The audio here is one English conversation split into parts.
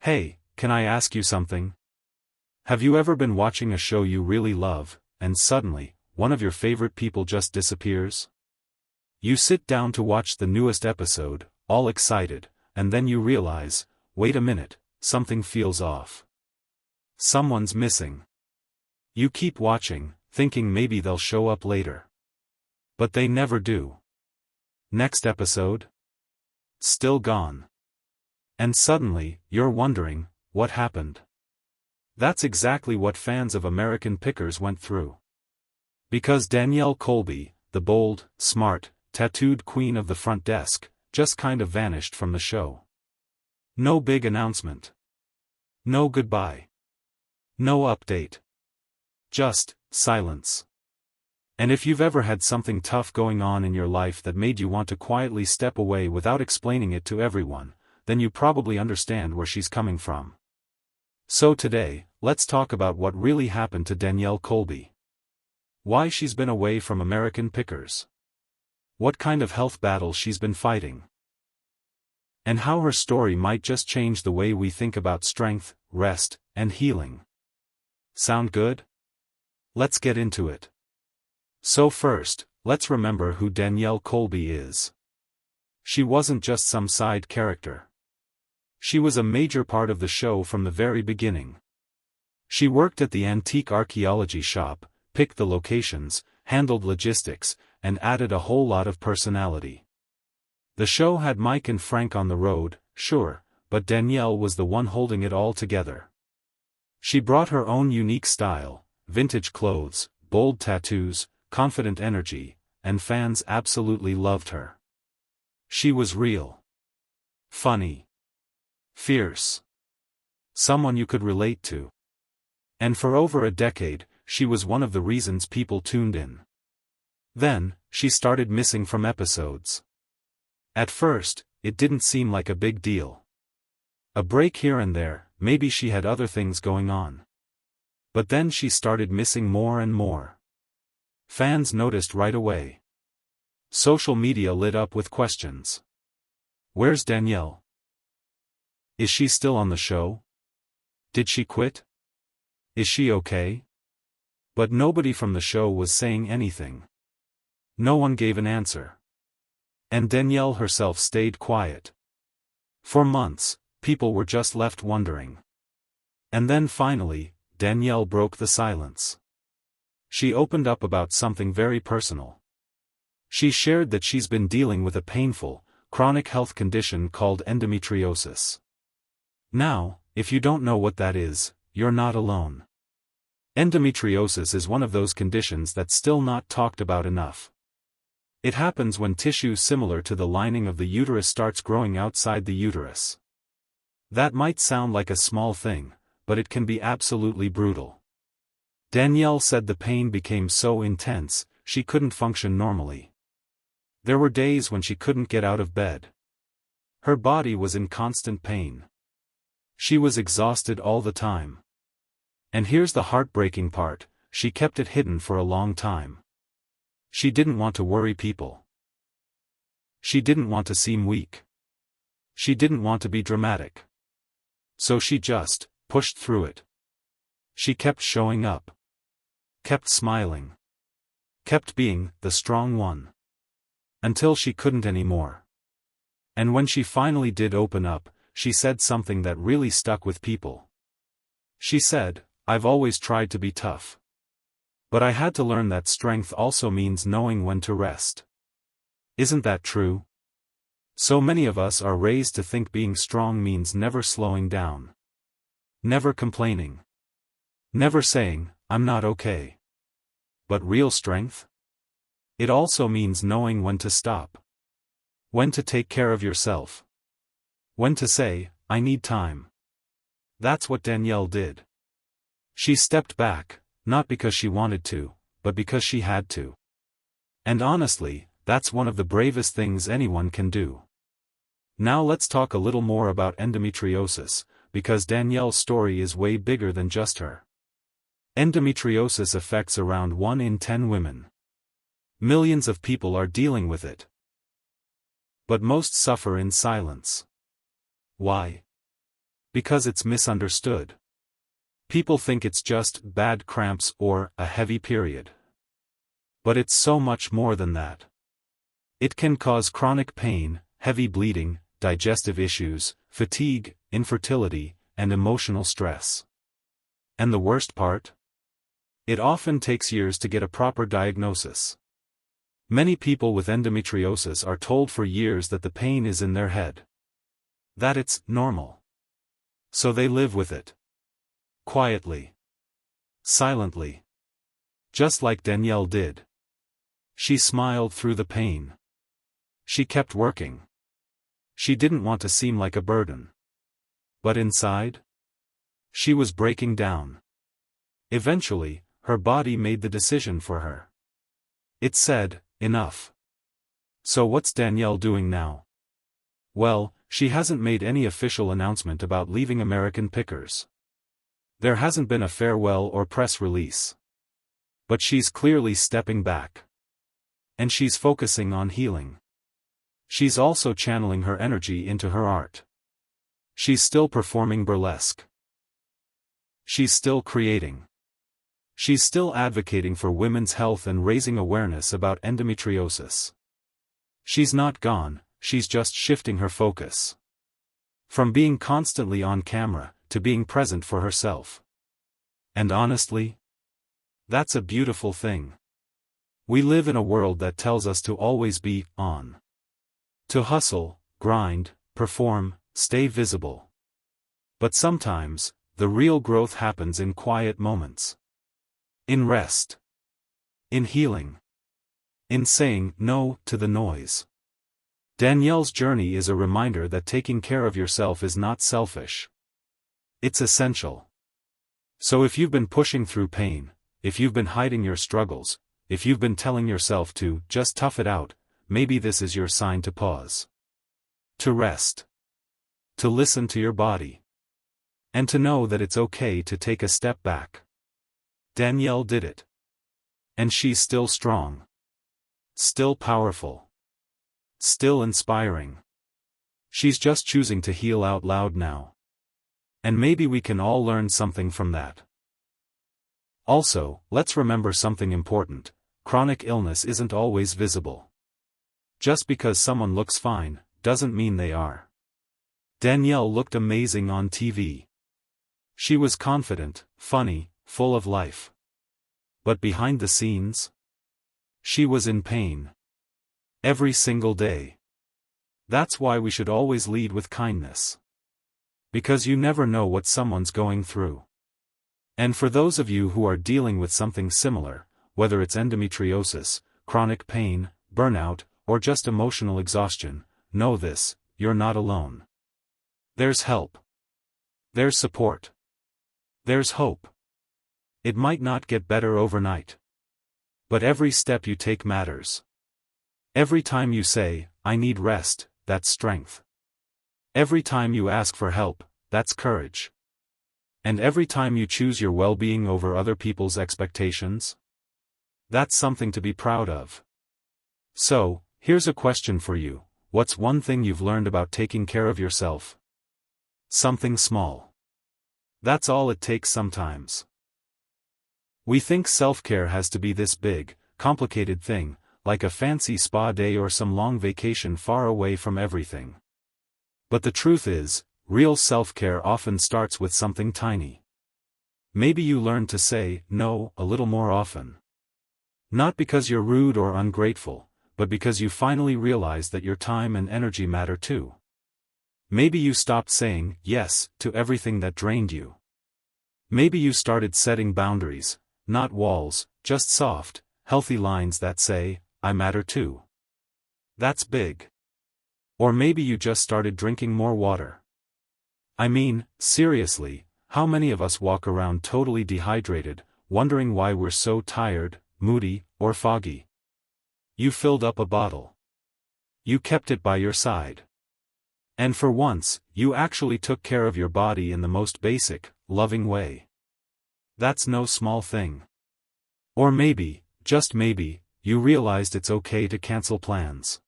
Hey, can I ask you something? Have you ever been watching a show you really love, and suddenly, one of your favorite people just disappears? You sit down to watch the newest episode, all excited, and then you realize, wait a minute, something feels off. Someone's missing. You keep watching, thinking maybe they'll show up later. But they never do. Next episode? Still gone. And suddenly, you're wondering, what happened? That's exactly what fans of American Pickers went through. Because Danielle Colby, the bold, smart, tattooed queen of the front desk, just kind of vanished from the show. No big announcement. No goodbye. No update. Just silence. And if you've ever had something tough going on in your life that made you want to quietly step away without explaining it to everyone, then you probably understand where she's coming from. So today, let's talk about what really happened to Danielle Colby. Why she's been away from American Pickers. What kind of health battle she's been fighting. And how her story might just change the way we think about strength, rest, and healing. Sound good? Let's get into it. So first, let's remember who Danielle Colby is. She wasn't just some side character. She was a major part of the show from the very beginning. She worked at the antique archaeology shop, picked the locations, handled logistics, and added a whole lot of personality. The show had Mike and Frank on the road, sure, but Danielle was the one holding it all together. She brought her own unique style, vintage clothes, bold tattoos, confident energy, and fans absolutely loved her. She was real. Funny. Fierce. Someone you could relate to. And for over a decade, she was one of the reasons people tuned in. Then, she started missing from episodes. At first, it didn't seem like a big deal. A break here and there, maybe she had other things going on. But then she started missing more and more. Fans noticed right away. Social media lit up with questions. Where's Danielle? Is she still on the show? Did she quit? Is she okay? But nobody from the show was saying anything. No one gave an answer. And Danielle herself stayed quiet. For months, people were just left wondering. And then finally, Danielle broke the silence. She opened up about something very personal. She shared that she's been dealing with a painful, chronic health condition called endometriosis. Now, if you don't know what that is, you're not alone. Endometriosis is one of those conditions that's still not talked about enough. It happens when tissue similar to the lining of the uterus starts growing outside the uterus. That might sound like a small thing, but it can be absolutely brutal. Danielle said the pain became so intense, she couldn't function normally. There were days when she couldn't get out of bed. Her body was in constant pain. She was exhausted all the time. And here's the heartbreaking part, she kept it hidden for a long time. She didn't want to worry people. She didn't want to seem weak. She didn't want to be dramatic. So she just pushed through it. She kept showing up. Kept smiling. Kept being the strong one. Until she couldn't anymore. And when she finally did open up, she said something that really stuck with people. She said, "I've always tried to be tough. But I had to learn that strength also means knowing when to rest." Isn't that true? So many of us are raised to think being strong means never slowing down. Never complaining. Never saying, "I'm not okay." But real strength? It also means knowing when to stop. When to take care of yourself. When to say, "I need time." That's what Danielle did. She stepped back, not because she wanted to, but because she had to. And honestly, that's one of the bravest things anyone can do. Now let's talk a little more about endometriosis, because Danielle's story is way bigger than just her. Endometriosis affects around 1 in 10 women. Millions of people are dealing with it. But most suffer in silence. Why? Because it's misunderstood. People think it's just bad cramps or a heavy period. But it's so much more than that. It can cause chronic pain, heavy bleeding, digestive issues, fatigue, infertility, and emotional stress. And the worst part? It often takes years to get a proper diagnosis. Many people with endometriosis are told for years that the pain is in their head. That it's normal. So they live with it. Quietly. Silently. Just like Danielle did. She smiled through the pain. She kept working. She didn't want to seem like a burden. But inside? She was breaking down. Eventually, her body made the decision for her. It said, enough. So what's Danielle doing now? Well, she hasn't made any official announcement about leaving American Pickers. There hasn't been a farewell or press release. But she's clearly stepping back. And she's focusing on healing. She's also channeling her energy into her art. She's still performing burlesque. She's still creating. She's still advocating for women's health and raising awareness about endometriosis. She's not gone, she's just shifting her focus. From being constantly on camera, to being present for herself. And honestly, that's a beautiful thing. We live in a world that tells us to always be on. To hustle, grind, perform, stay visible. But sometimes, the real growth happens in quiet moments. In rest. In healing. In saying no to the noise. Danielle's journey is a reminder that taking care of yourself is not selfish. It's essential. So if you've been pushing through pain, if you've been hiding your struggles, if you've been telling yourself to just tough it out, maybe this is your sign to pause. To rest. To listen to your body. And to know that it's okay to take a step back. Danielle did it. And she's still strong. Still powerful. Still inspiring. She's just choosing to heal out loud now. And maybe we can all learn something from that. Also, let's remember something important. Chronic illness isn't always visible. Just because someone looks fine, doesn't mean they are. Danielle looked amazing on TV. She was confident, funny, full of life. But behind the scenes? She was in pain. Every single day. That's why we should always lead with kindness. Because you never know what someone's going through. And for those of you who are dealing with something similar, whether it's endometriosis, chronic pain, burnout, or just emotional exhaustion, know this, you're not alone. There's help. There's support. There's hope. It might not get better overnight. But every step you take matters. Every time you say, I need rest, that's strength. Every time you ask for help, that's courage. And every time you choose your well-being over other people's expectations, that's something to be proud of. So, here's a question for you. What's one thing you've learned about taking care of yourself? Something small. That's all it takes sometimes. We think self-care has to be this big, complicated thing, like a fancy spa day or some long vacation far away from everything. But the truth is, real self-care often starts with something tiny. Maybe you learn to say no a little more often. Not because you're rude or ungrateful, but because you finally realize that your time and energy matter too. Maybe you stopped saying yes to everything that drained you. Maybe you started setting boundaries, not walls, just soft, healthy lines that say, I matter too. That's big. Or maybe you just started drinking more water. I mean, seriously, how many of us walk around totally dehydrated, wondering why we're so tired, moody, or foggy? You filled up a bottle. You kept it by your side. And for once, you actually took care of your body in the most basic, loving way. That's no small thing. Or maybe, just maybe, you realized it's okay to cancel plans.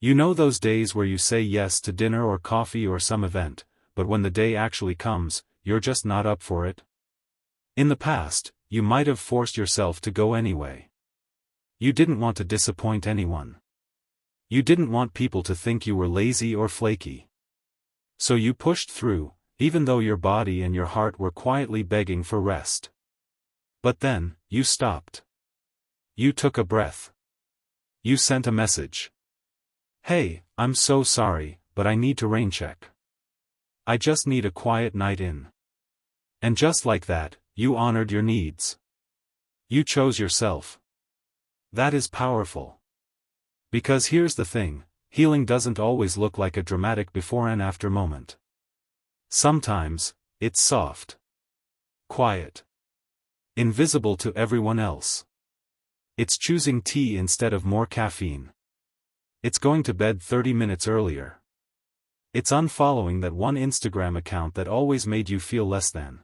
You know those days where you say yes to dinner or coffee or some event, but when the day actually comes, you're just not up for it. In the past, you might have forced yourself to go anyway. You didn't want to disappoint anyone. You didn't want people to think you were lazy or flaky. So you pushed through, even though your body and your heart were quietly begging for rest. But then, you stopped. You took a breath. You sent a message. Hey, I'm so sorry, but I need to rain check. I just need a quiet night in. And just like that, you honored your needs. You chose yourself. That is powerful. Because here's the thing, healing doesn't always look like a dramatic before and after moment. Sometimes, it's soft. Quiet. Invisible to everyone else. It's choosing tea instead of more caffeine. It's going to bed 30 minutes earlier. It's unfollowing that one Instagram account that always made you feel less than.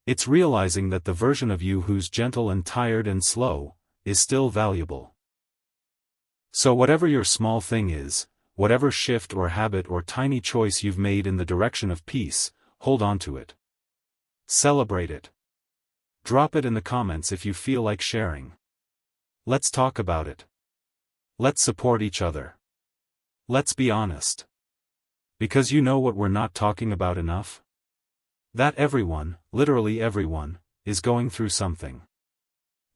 It's realizing that the version of you who's gentle and tired and slow, is still valuable. So whatever your small thing is, whatever shift or habit or tiny choice you've made in the direction of peace, hold on to it. Celebrate it. Drop it in the comments if you feel like sharing. Let's talk about it. Let's support each other. Let's be honest. Because you know what we're not talking about enough? That everyone, literally everyone, is going through something.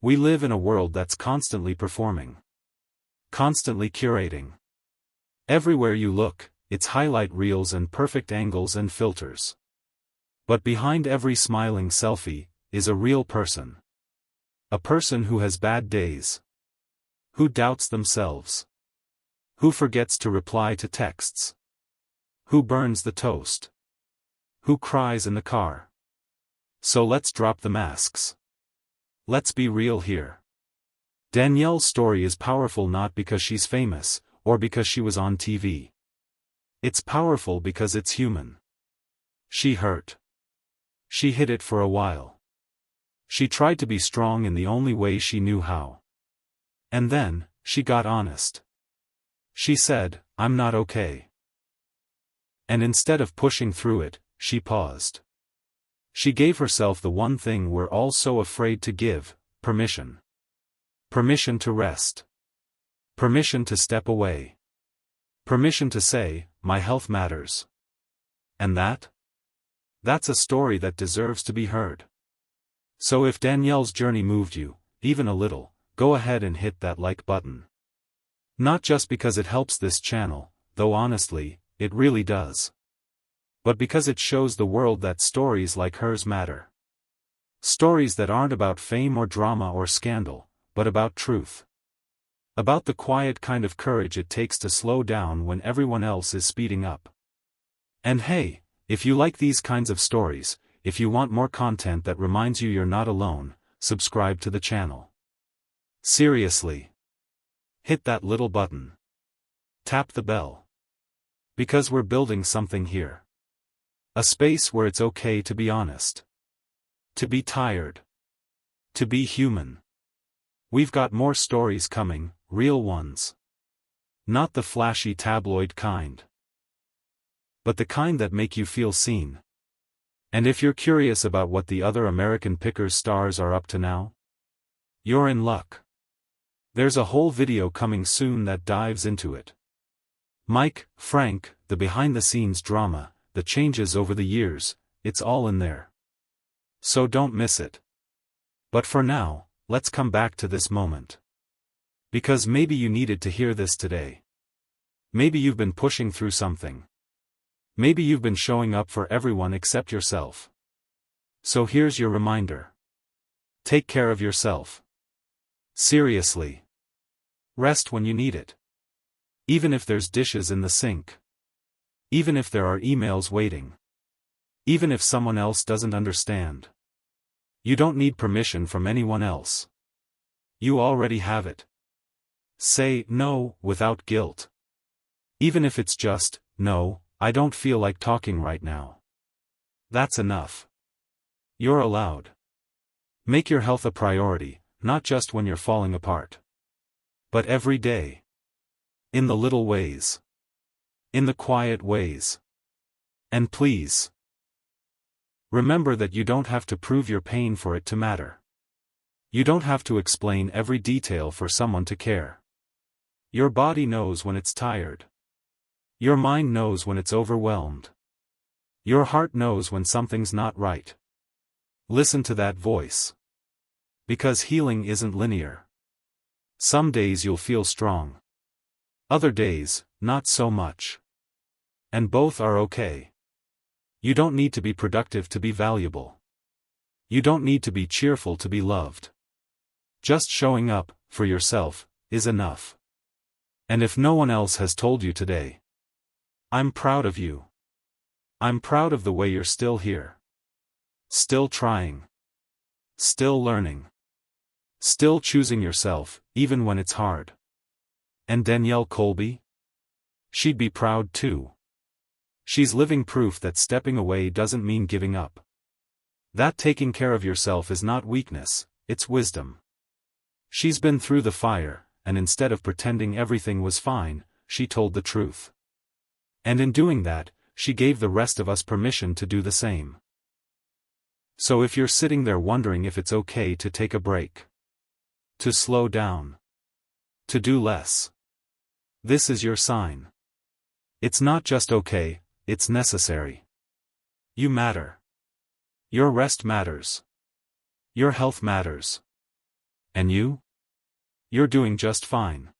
We live in a world that's constantly performing. Constantly curating. Everywhere you look, it's highlight reels and perfect angles and filters. But behind every smiling selfie, is a real person. A person who has bad days. Who doubts themselves. Who forgets to reply to texts. Who burns the toast. Who cries in the car. So let's drop the masks. Let's be real here. Danielle's story is powerful not because she's famous, or because she was on TV. It's powerful because it's human. She hurt. She hid it for a while. She tried to be strong in the only way she knew how. And then, she got honest. She said, "I'm not okay." And instead of pushing through it, she paused. She gave herself the one thing we're all so afraid to give, permission. Permission to rest. Permission to step away. Permission to say, my health matters. And that's a story that deserves to be heard. So if Danielle's journey moved you, even a little, go ahead and hit that like button. Not just because it helps this channel, though honestly, it really does. But because it shows the world that stories like hers matter. Stories that aren't about fame or drama or scandal, but about truth. About the quiet kind of courage it takes to slow down when everyone else is speeding up. And hey, if you like these kinds of stories, if you want more content that reminds you you're not alone, subscribe to the channel. Seriously. Hit that little button. Tap the bell. Because we're building something here. A space where it's okay to be honest. To be tired. To be human. We've got more stories coming, real ones. Not the flashy tabloid kind. But the kind that make you feel seen. And if you're curious about what the other American Pickers stars are up to now, you're in luck. There's a whole video coming soon that dives into it. Mike, Frank, the behind-the-scenes drama, the changes over the years, it's all in there. So don't miss it. But for now, let's come back to this moment. Because maybe you needed to hear this today. Maybe you've been pushing through something. Maybe you've been showing up for everyone except yourself. So here's your reminder. Take care of yourself. Seriously. Rest when you need it. Even if there's dishes in the sink. Even if there are emails waiting. Even if someone else doesn't understand. You don't need permission from anyone else. You already have it. Say no without guilt. Even if it's just, no, I don't feel like talking right now. That's enough. You're allowed. Make your health a priority, not just when you're falling apart. But every day. In the little ways. In the quiet ways. And please, remember that you don't have to prove your pain for it to matter. You don't have to explain every detail for someone to care. Your body knows when it's tired. Your mind knows when it's overwhelmed. Your heart knows when something's not right. Listen to that voice. Because healing isn't linear. Some days you'll feel strong. Other days, not so much. And both are okay. You don't need to be productive to be valuable. You don't need to be cheerful to be loved. Just showing up, for yourself, is enough. And if no one else has told you today, I'm proud of you. I'm proud of the way you're still here. Still trying. Still learning. Still choosing yourself, even when it's hard. And Danielle Colby? She'd be proud too. She's living proof that stepping away doesn't mean giving up. That taking care of yourself is not weakness, it's wisdom. She's been through the fire, and instead of pretending everything was fine, she told the truth. And in doing that, she gave the rest of us permission to do the same. So if you're sitting there wondering if it's okay to take a break, to slow down, to do less, this is your sign. It's not just okay, it's necessary. You matter. Your rest matters. Your health matters. And you? You're doing just fine.